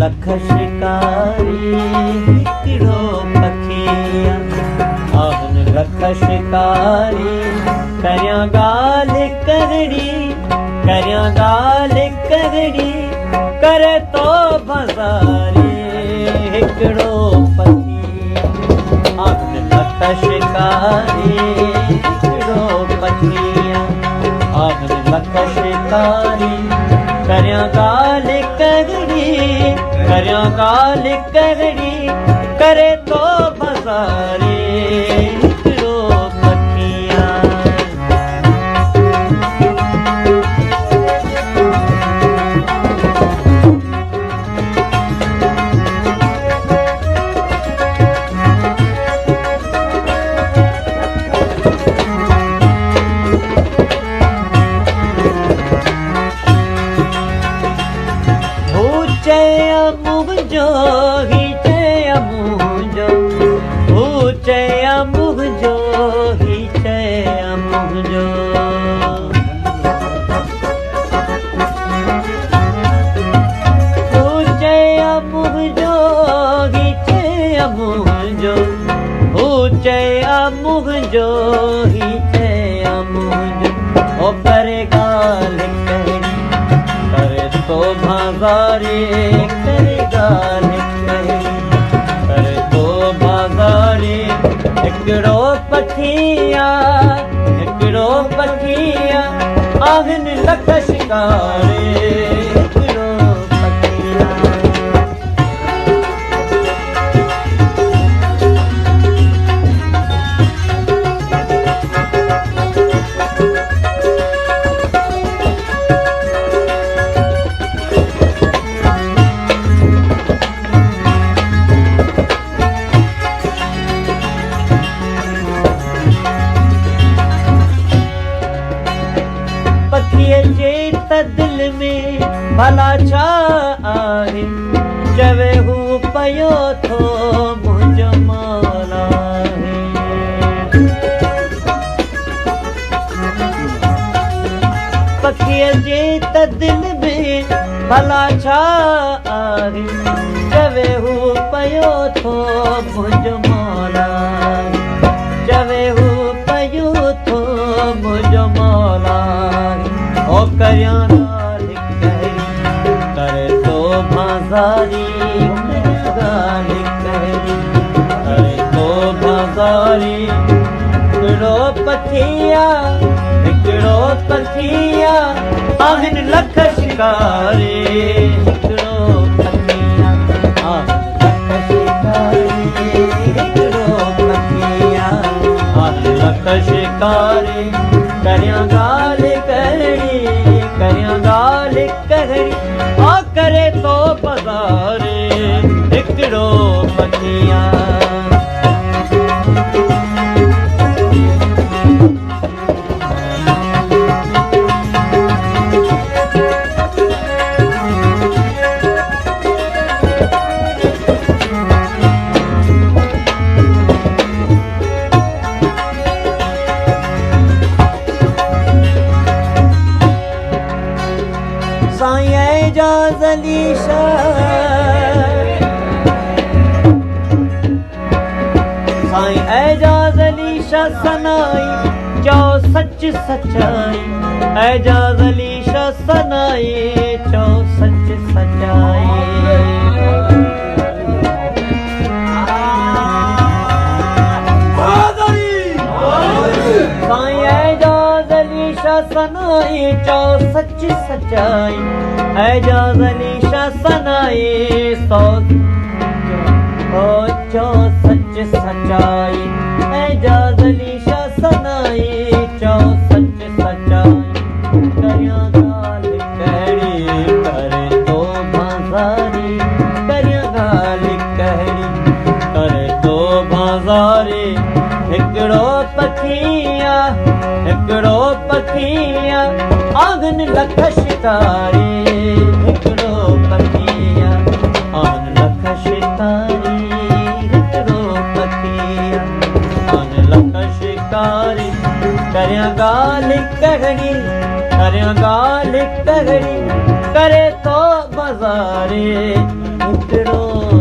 लख शिकारी हिकिड़ो पखिया आहिन लख शिकारी करियां ॻाल्हि करड़ी करे तो बाज़ारी हिकिड़ो पखी आहिन लख शिकारी हिकिड़ो पखिया आहिन लख शिकारी करियां ॻाल्हि करड़ी करे तो बाज़ारी हिकिड़ो पखिया मुझो ही चया मुझो हू चया मुझो ही चया मुझो हू चया मुझो ही चया मुझो हू चया मुझो ही चया मुझो ओ करे ॻाल्हि कहिड़ी करे तो बाज़ारी करे तो बाज़ारी हिकिड़ो पखिया आहिन लख शिकारी हिकिड़ो पखिया दिल में भला छा आहे चवे हू पयो थो मुंहिंजो मौला आहे पखीअ जे त दिल में भला छा आहे चवे हू पयो थो मुंहिंजो मौला चवे हू पयो थो मुंहिंजो मौला ओ करियां ॻाल्हि कहिड़ी करे तो बाज़ारी ॻाल्हि कहिड़ी करे तो बाज़ारी हिकिड़ो पखिया आहिन लख शिकारी हिकिड़ो पखिया आहिन लख शिकारी हिकिड़ो पखिया आहिन लख शिकारी करियां ॻाल्हि करड़ी आ करे तो बाज़ारी हिकिड़ो पखिया साईं एजाज़ अली शाह साईं एजाज़ अली शाह सनाई चओ सच सचाई एजाज़ अली शाह सनाई चओ सच सचाई साईं एजाज़ अली शाह सनाई चओ सच सचाई एजाज़ अली शाह सनाई चओ सच सचाई एजाज़ अली शाह सनाई चओ सच सचाई करियां ॻाल्हि कहिड़ी करे तो बाज़ारी करियां ॻाल्हि कहिड़ी करे तो बाज़ारी हिकिड़ो पखिया आहिन लख शिकारी हिकिड़ो पखिया ਸਾਰਿਆਂ ਗਾਲ ਕਹਣੀ ਸਾਰਿਆਂ ਗਾਲ ਕਹਣੀ करे तो बाजारे मित्रों